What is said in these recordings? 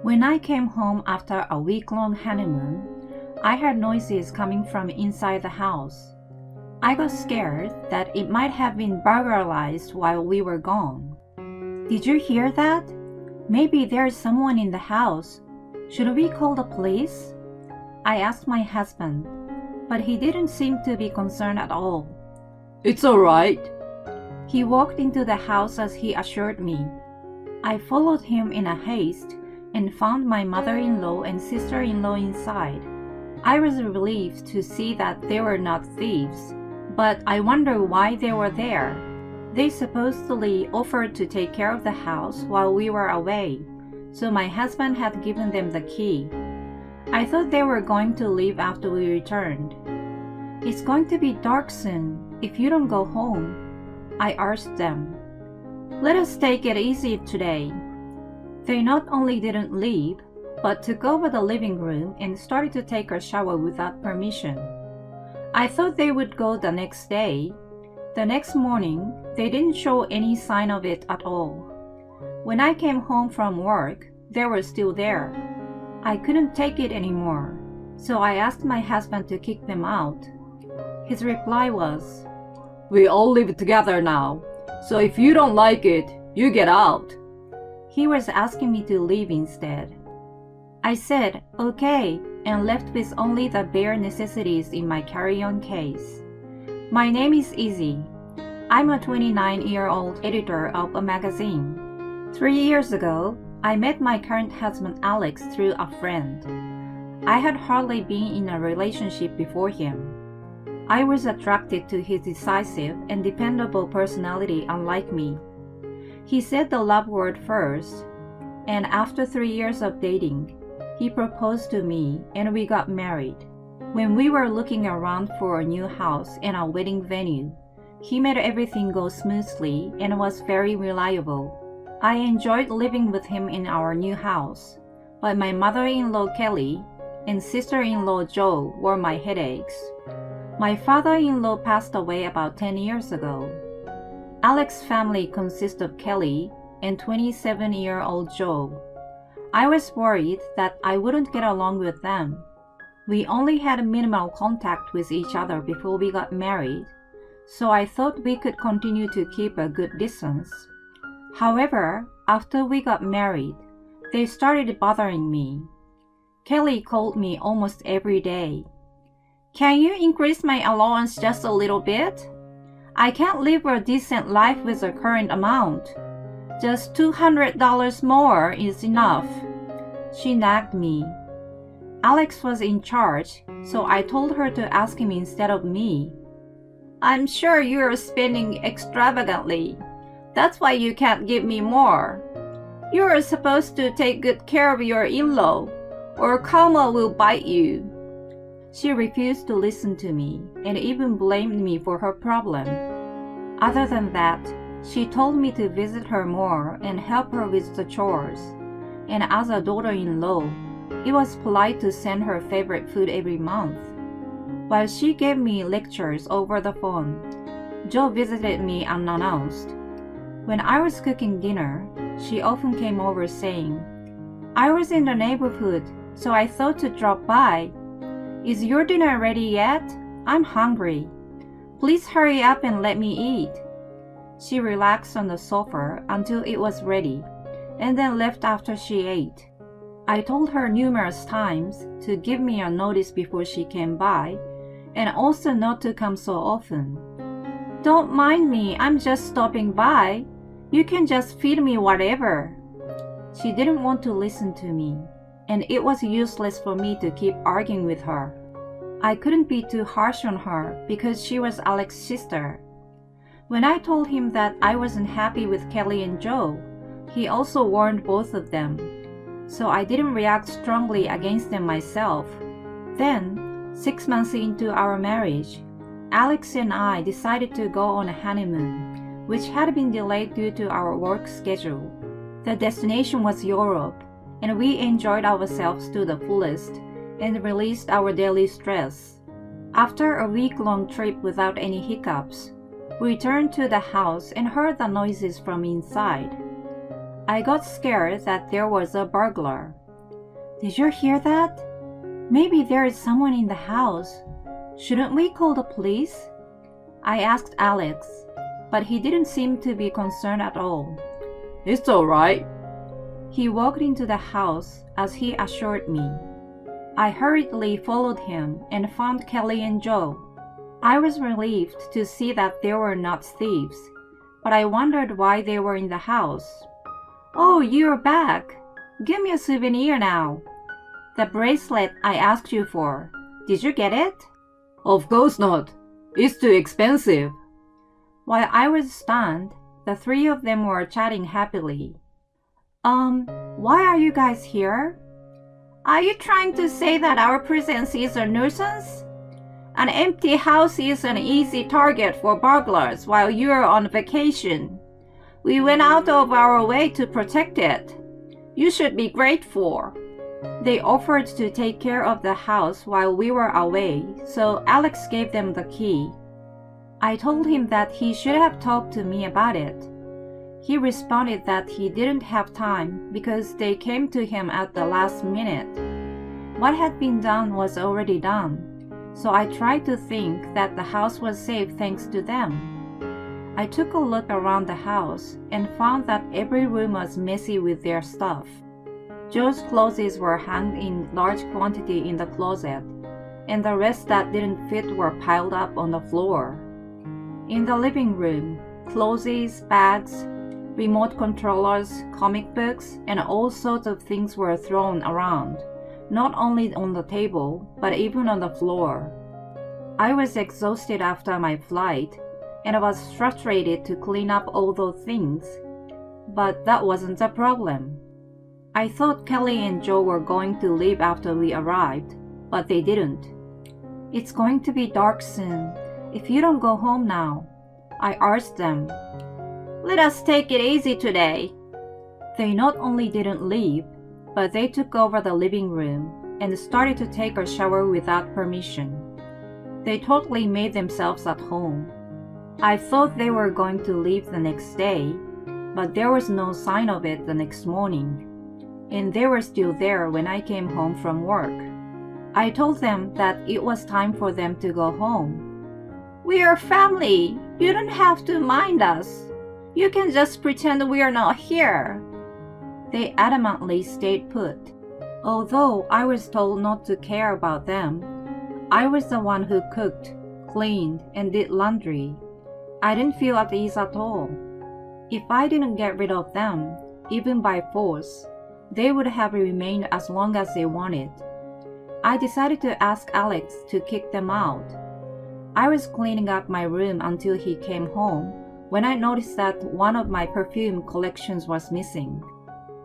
When I came home after a week-long honeymoon, I heard noises coming from inside the house. I got scared that it might have been burglarized while we were gone. Did you hear that? Maybe there's someone in the house. Should we call the police? I asked my husband, but he didn't seem to be concerned at all. It's all right. He walked into the house as he assured me. I followed him in a haste and found my mother-in-law and sister-in-law inside. I was relieved to see that they were not thieves, but I wonder why they were there. They supposedly offered to take care of the house while we were away, so my husband had given them the key. I thought they were going to leave after we returned. It's going to be dark soon if you don't go home, I urged them. Let us take it easy today. They not only didn't leave, but took over the living room and started to take a shower without permission. I thought they would go the next day. The next morning, they didn't show any sign of it at all. When I came home from work, they were still there. I couldn't take it anymore, so I asked my husband to kick them out. His reply was, We all live together now, so if you don't like it, you get out. He was asking me to leave instead. I said, okay, and left with only the bare necessities in my carry-on case. My name is Izzy. I'm a 29-year-old editor of a magazine. 3 years ago, I met my current husband Alex through a friend. I had hardly been in a relationship before him. I was attracted to his decisive and dependable personality unlike me. He said the love word first, and after 3 years of dating, he proposed to me and we got married. When we were looking around for a new house and a wedding venue, he made everything go smoothly and was very reliable. I enjoyed living with him in our new house, but my mother-in-law Kelly and sister-in-law Joe were my headaches. My father-in-law passed away about 10 years ago. Alex's family consists of Kelly and 27-year-old Joe. I was worried that I wouldn't get along with them. We only had minimal contact with each other before we got married, so I thought we could continue to keep a good distance. However, after we got married, they started bothering me. Kelly called me almost every day. Can you increase my allowance just a little bit? I can't live a decent life with the current amount. Just $200 more is enough. She nagged me. Alex was in charge, so I told her to ask him instead of me. I'm sure you're spending extravagantly. That's why you can't give me more. You're supposed to take good care of your in-law, or karma will bite you. She refused to listen to me and even blamed me for her problem. Other than that, she told me to visit her more and help her with the chores. And as a daughter-in-law, it was polite to send her favorite food every month. While she gave me lectures over the phone, Joe visited me unannounced. When I was cooking dinner, she often came over saying, I was in the neighborhood, so I thought to drop by. Is your dinner ready yet? I'm hungry. Please hurry up and let me eat. She relaxed on the sofa until it was ready, and then left after she ate. I told her numerous times to give me a notice before she came by, and also not to come so often. Don't mind me, I'm just stopping by. You can just feed me whatever. She didn't want to listen to me, and it was useless for me to keep arguing with her. I couldn't be too harsh on her because she was Alex's sister. When I told him that I wasn't happy with Kelly and Joe, he also warned both of them, so I didn't react strongly against them myself. Then, 6 months into our marriage, Alex and I decided to go on a honeymoon, which had been delayed due to our work schedule. The destination was Europe, and we enjoyed ourselves to the fullest and released our daily stress. After a week-long trip without any hiccups, we returned to the house and heard the noises from inside. I got scared that there was a burglar. Did you hear that? Maybe there is someone in the house. Shouldn't we call the police? I asked Alex, but he didn't seem to be concerned at all. It's alright. He walked into the house as he assured me. I hurriedly followed him and found Kelly and Joe. I was relieved to see that they were not thieves, but I wondered why they were in the house. Oh, you're back. Give me a souvenir now. The bracelet I asked you for. Did you get it? Of course not. It's too expensive. While I was stunned, the three of them were chatting happily. Why are you guys here? Are you trying to say that our presence is a nuisance? An empty house is an easy target for burglars while you're on vacation. We went out of our way to protect it. You should be grateful. They offered to take care of the house while we were away, so Alex gave them the key. I told him that he should have talked to me about it. He responded that he didn't have time because they came to him at the last minute. What had been done was already done, so I tried to think that the house was safe thanks to them. I took a look around the house and found that every room was messy with their stuff. Joe's clothes were hung in large quantity in the closet, and the rest that didn't fit were piled up on the floor. In the living room, clothes, bags, remote controllers, comic books, and all sorts of things were thrown around, not only on the table, but even on the floor. I was exhausted after my flight, and I was frustrated to clean up all those things, but that wasn't the problem. I thought Kelly and Joe were going to leave after we arrived, but they didn't. It's going to be dark soon. If you don't go home now, I urged them. Let us take it easy today. They not only didn't leave, but they took over the living room and started to take a shower without permission. They totally made themselves at home. I thought they were going to leave the next day, but there was no sign of it the next morning. And they were still there when I came home from work. I told them that it was time for them to go home. We are family. You don't have to mind us. You can just pretend we are not here. They adamantly stayed put. Although I was told not to care about them, I was the one who cooked, cleaned, and did laundry. I didn't feel at ease at all. If I didn't get rid of them, even by force, they would have remained as long as they wanted. I decided to ask Alex to kick them out. I was cleaning up my room until he came home when I noticed that one of my perfume collections was missing.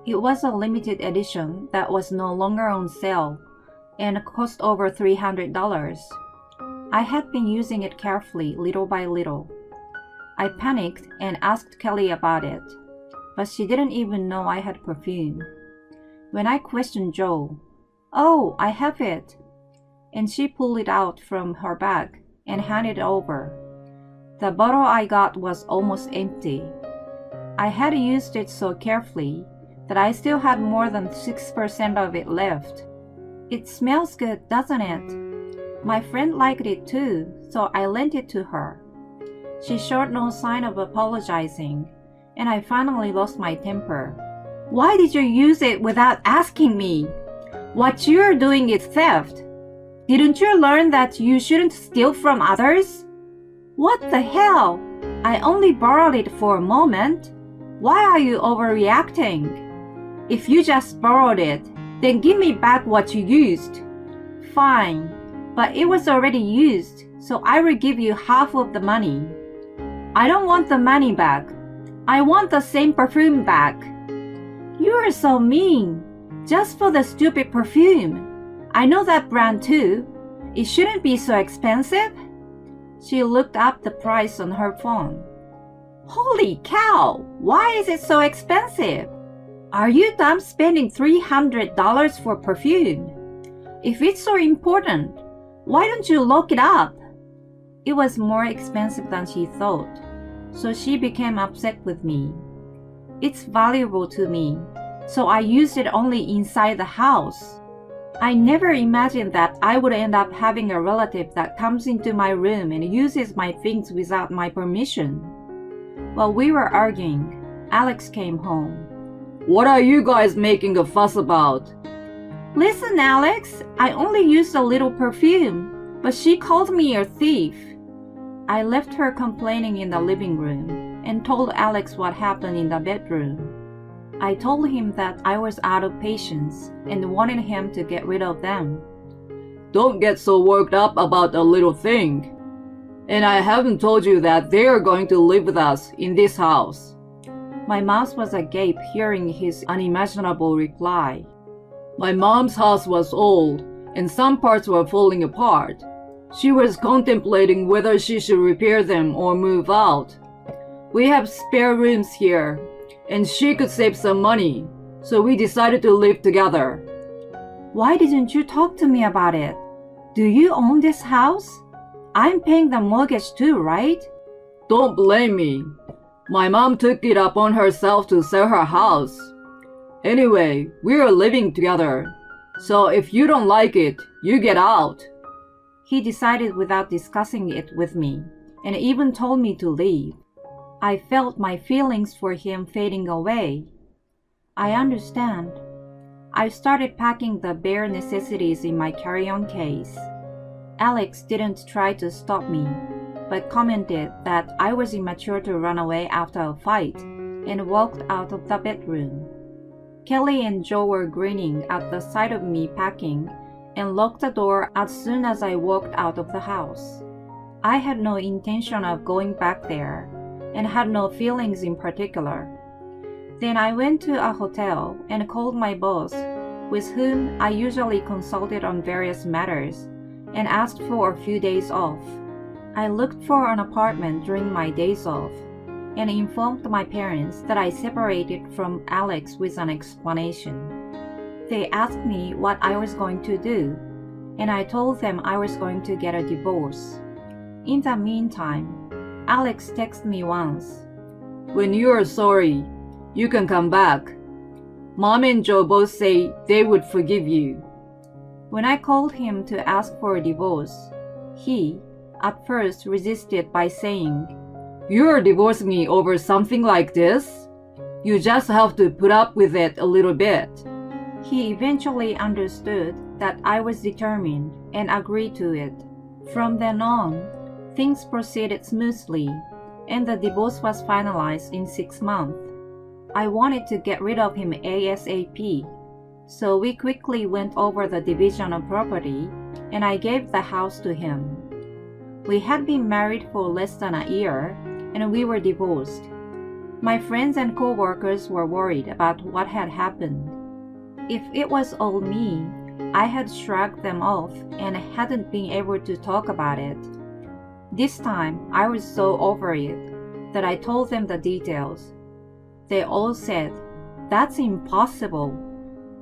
It was a limited edition that was no longer on sale and cost over $300. I had been using it carefully little by little. I panicked and asked Kelly about it, but she didn't even know I had perfume. When I questioned Joe, "Oh, I have it," and she pulled it out from her bag and handed it over. The bottle I got was almost empty. I had used it so carefully that I still had more than 6% of it left. It smells good, doesn't it? My friend liked it too, so I lent it to her. She showed no sign of apologizing, and I finally lost my temper. Why did you use it without asking me? What you're doing is theft. Didn't you learn that you shouldn't steal from others? What the hell? I only borrowed it for a moment. Why are you overreacting? If you just borrowed it, then give me back what you used. Fine, but it was already used, so I will give you half of the money. I don't want the money back. I want the same perfume back. You are so mean. Just for the stupid perfume. I know that brand too. It shouldn't be so expensive. She looked up the price on her phone. Holy cow! Why is it so expensive? Are you dumb spending $300 for perfume? If it's so important, why don't you look it up? It was more expensive than she thought, so she became upset with me. It's valuable to me, so I used it only inside the house. I never imagined that I would end up having a relative that comes into my room and uses my things without my permission. While we were arguing, Alex came home. What are you guys making a fuss about? Listen, Alex, I only used a little perfume, but she called me a thief. I left her complaining in the living room and told Alex what happened in the bedroom. I told him that I was out of patience and wanted him to get rid of them. Don't get so worked up about a little thing. And I haven't told you that they are going to live with us in this house. My mouth was agape hearing his unimaginable reply. My mom's house was old and some parts were falling apart. She was contemplating whether she should repair them or move out. We have spare rooms here, and she could save some money, so we decided to live together. Why didn't you talk to me about it? Do you own this house? I'm paying the mortgage too, right? Don't blame me. My mom took it upon herself to sell her house. Anyway, we are living together, so if you don't like it, you get out. He decided without discussing it with me, and even told me to leave. I felt my feelings for him fading away. I understand. I started packing the bare necessities in my carry-on case. Alex didn't try to stop me, but commented that I was immature to run away after a fight, and walked out of the bedroom. Kelly and Joe were grinning at the sight of me packing and locked the door as soon as I walked out of the house. I had no intention of going back there and had no feelings in particular. Then I went to a hotel and called my boss, with whom I usually consulted on various matters, and asked for a few days off. I looked for an apartment during my days off and informed my parents that I separated from Alex with an explanation. They asked me what I was going to do, and I told them I was going to get a divorce. In the meantime, Alex texted me once. When you are sorry, you can come back. Mom and Joe both say they would forgive you. When I called him to ask for a divorce, he, at first, resisted by saying, You are divorcing me over something like this? You just have to put up with it a little bit. He eventually understood that I was determined and agreed to it. From then on, things proceeded smoothly, and the divorce was finalized in 6 months. I wanted to get rid of him ASAP, so we quickly went over the division of property, and I gave the house to him. We had been married for less than a year, and we were divorced. My friends and co-workers were worried about what had happened. If it was all me, I had shrugged them off and hadn't been able to talk about it. This time, I was so over it that I told them the details. They all said, That's impossible.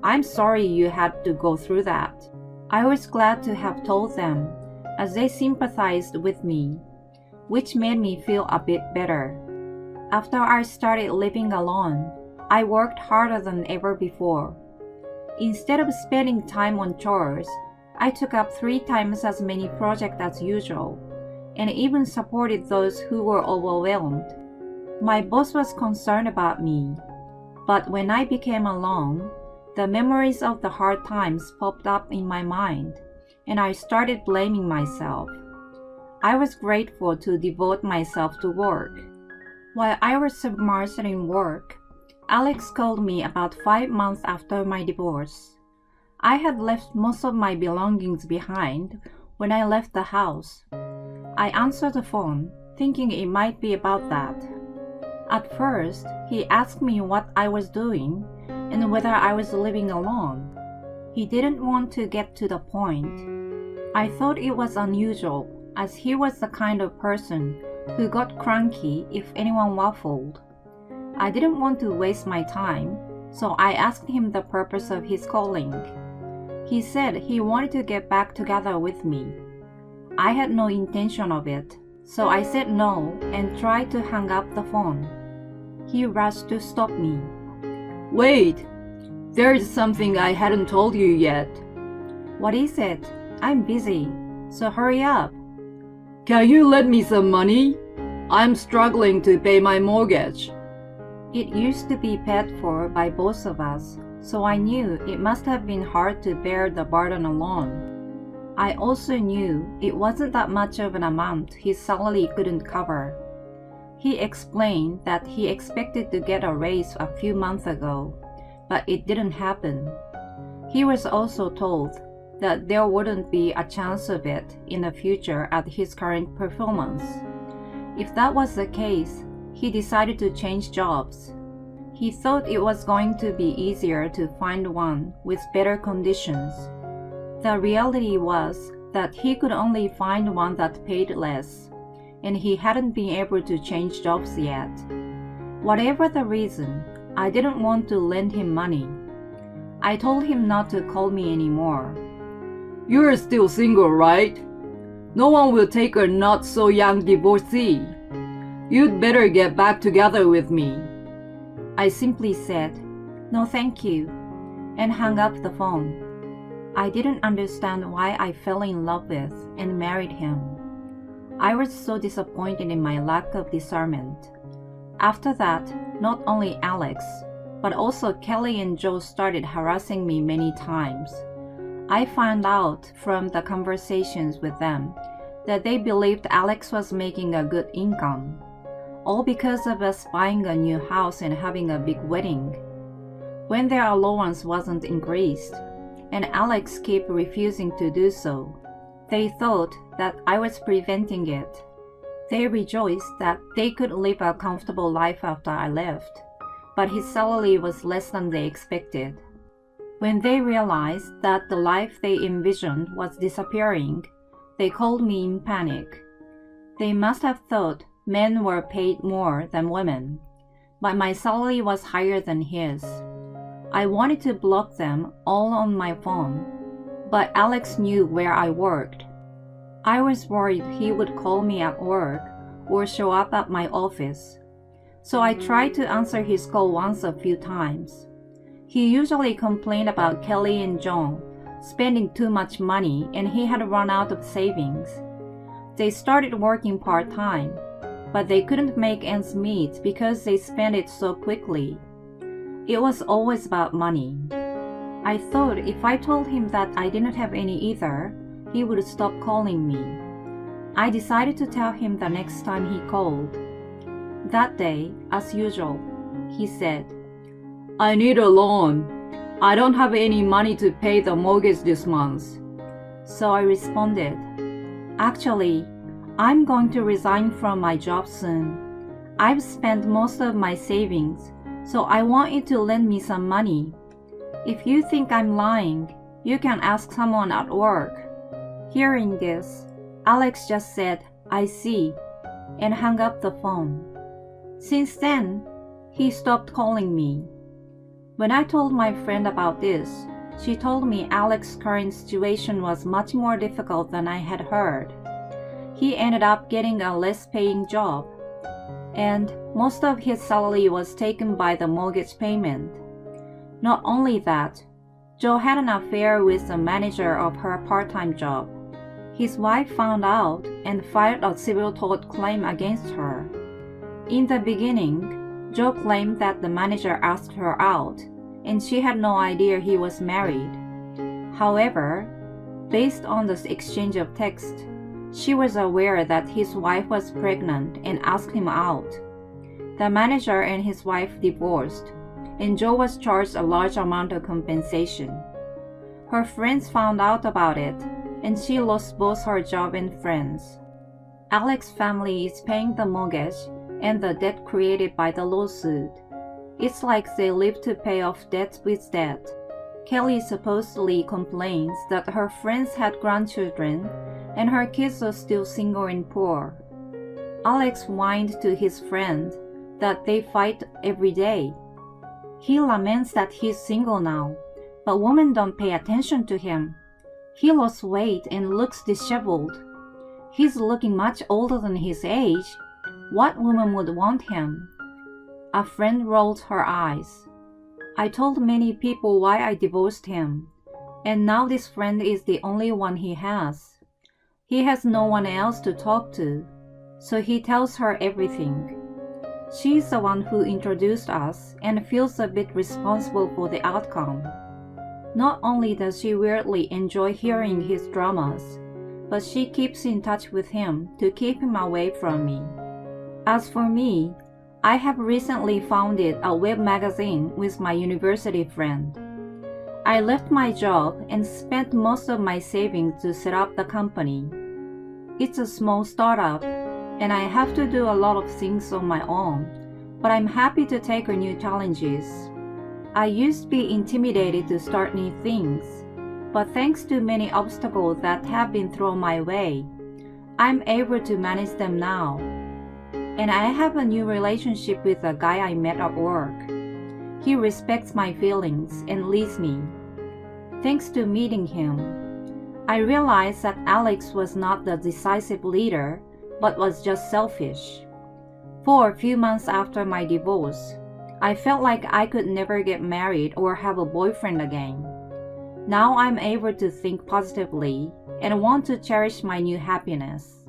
I'm sorry you had to go through that. I was glad to have told them, as they sympathized with me, which made me feel a bit better. After I started living alone, I worked harder than ever before. Instead of spending time on chores, I took up 3 times as many projects as usual, and even supported those who were overwhelmed. My boss was concerned about me, but when I became alone, the memories of the hard times popped up in my mind, and I started blaming myself. I was grateful to devote myself to work. While I was submerged in work, Alex called me about 5 months after my divorce. I had left most of my belongings behind when I left the house. I answered the phone, thinking it might be about that. At first, he asked me what I was doing and whether I was living alone. He didn't want to get to the point. I thought it was unusual, as he was the kind of person who got cranky if anyone waffled. I didn't want to waste my time, so I asked him the purpose of his calling. He said he wanted to get back together with me. I had no intention of it, so I said no and tried to hang up the phone. He rushed to stop me. Wait, there is something I hadn't told you yet. What is it? I'm busy, so hurry up. Can you lend me some money? I'm struggling to pay my mortgage. It used to be paid for by both of us, so I knew it must have been hard to bear the burden alone. I also knew it wasn't that much of an amount his salary couldn't cover. He explained that he expected to get a raise a few months ago, but it didn't happen. He was also told that there wouldn't be a chance of it in the future at his current performance. If that was the case, he decided to change jobs. He thought it was going to be easier to find one with better conditions. The reality was that he could only find one that paid less, and he hadn't been able to change jobs yet. Whatever the reason, I didn't want to lend him money. I told him not to call me anymore. You're still single, right? No one will take a not-so-young divorcee. You'd better get back together with me. I simply said, "No thank you," and hung up the phone. I didn't understand why I fell in love with and married him. I was so disappointed in my lack of discernment. After that, not only Alex, but also Kelly and Joe started harassing me many times. I found out from the conversations with them that they believed Alex was making a good income, all because of us buying a new house and having a big wedding. When their allowance wasn't increased, and Alex kept refusing to do so, they thought that I was preventing it. They rejoiced that they could live a comfortable life after I left, but his salary was less than they expected. When they realized that the life they envisioned was disappearing, they called me in panic. They must have thought men were paid more than women, but my salary was higher than his. I wanted to block them all on my phone, but Alex knew where I worked. I was worried he would call me at work or show up at my office, so I tried to answer his call once a few times. He usually complained about Kelly and John spending too much money and he had run out of savings. They started working part-time, but they couldn't make ends meet because they spent it so quickly. It was always about money. I thought if I told him that I didn't have any either, he would stop calling me. I decided to tell him the next time he called. That day, as usual, he said, I need a loan. I don't have any money to pay the mortgage this month. So I responded, actually, I'm going to resign from my job soon. I've spent most of my savings, so I want you to lend me some money. If you think I'm lying, you can ask someone at work. Hearing this, Alex just said, I see, and hung up the phone. Since then, he stopped calling me. When I told my friend about this, she told me Alex's current situation was much more difficult than I had heard. He ended up getting a less paying job, and most of his salary was taken by the mortgage payment. Not only that, Joe had an affair with the manager of her part-time job. His wife found out and filed a civil tort claim against her. In the beginning, Joe claimed that the manager asked her out, and she had no idea he was married. However, based on this exchange of text, she was aware that his wife was pregnant and asked him out. The manager and his wife divorced, and Joe was charged a large amount of compensation. Her friends found out about it, and she lost both her job and friends. Alex's family is paying the mortgage and the debt created by the lawsuit. It's like they live to pay off debt with debt. Kelly supposedly complains that her friends had grandchildren and her kids are still single and poor. Alex whined to his friend that they fight every day. He laments that he's single now, but women don't pay attention to him. He lost weight and looks disheveled. He's looking much older than his age. What woman would want him? A friend rolled her eyes. I told many people why I divorced him, And now this friend is the only one he has. He has no one else to talk to, so he tells her everything. She's the one who introduced us and feels a bit responsible for the outcome. Not only does she weirdly enjoy hearing his dramas, but she keeps in touch with him to keep him away from me. As for me, I have recently founded a web magazine with my university friend. I left my job and spent most of my savings to set up the company. It's a small startup, and I have to do a lot of things on my own, but I'm happy to take on new challenges. I used to be intimidated to start new things, but thanks to many obstacles that have been thrown my way, I'm able to manage them now. And I have a new relationship with a guy I met at work. He respects my feelings and leads me. Thanks to meeting him, I realized that Alex was not the decisive leader, but was just selfish. For a few months after my divorce, I felt like I could never get married or have a boyfriend again. Now I'm able to think positively and want to cherish my new happiness.